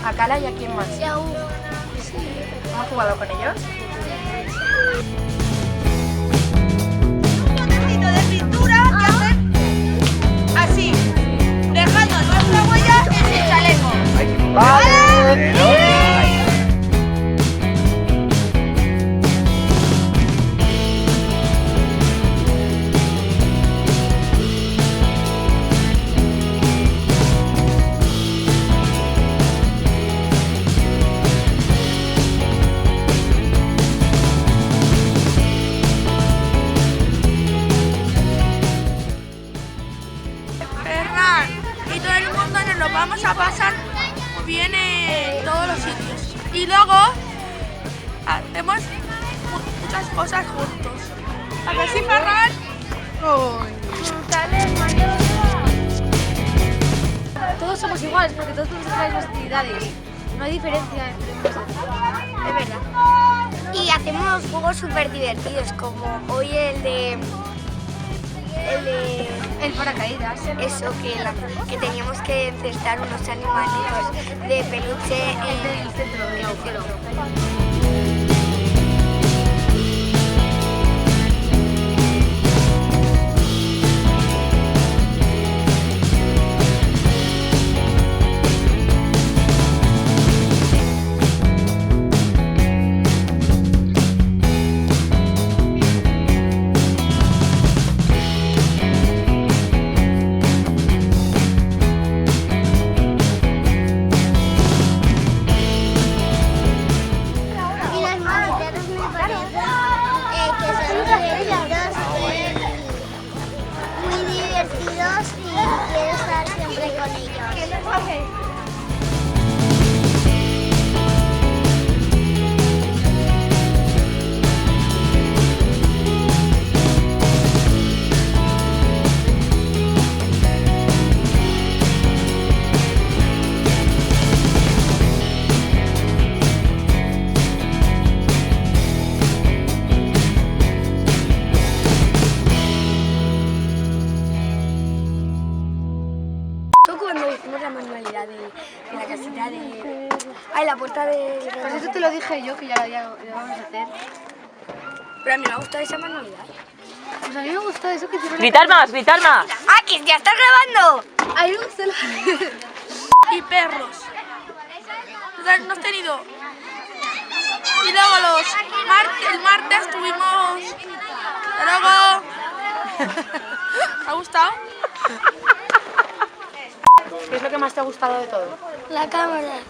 A Cala y a quién más. Y a Hugo. ¿Hemos jugado con ellos? Un trocito de pintura que hacer así, dejando nuestra huella en el chaleco. ¡Vale! Ferran y todo el mundo nos lo vamos a pasar bien en todos los sitios. Y luego hacemos muchas cosas juntos. ¿A que sí, Ferran? Todos somos iguales porque todos tenemos las mismas actividades. No hay diferencia entre nosotros. Es verdad. Y hacemos juegos súper divertidos, como hoy el de El paracaídas. eso, que teníamos que encestar unos animalitos de peluche El del centro, el agujero. Y los mosquiteros me parecen que son divertidos, muy divertidos y quiero estar siempre con ellos. Tú cuando hicimos la manualidad de la casita de... Ay, la puerta de... Pues eso te lo dije yo, que ya vamos a hacer. Pero a mí me gusta esa manualidad. Pues a mí me gustó eso que hicieron. ¡Gritar más, gritar más! ¡Ah, que ya estás grabando! A mí me gustó Y perros. Entonces, no has tenido. Y luego el martes tuvimos. Luego. ¿Te ha gustado? ¿Qué es lo que más te ha gustado de todo? La cámara.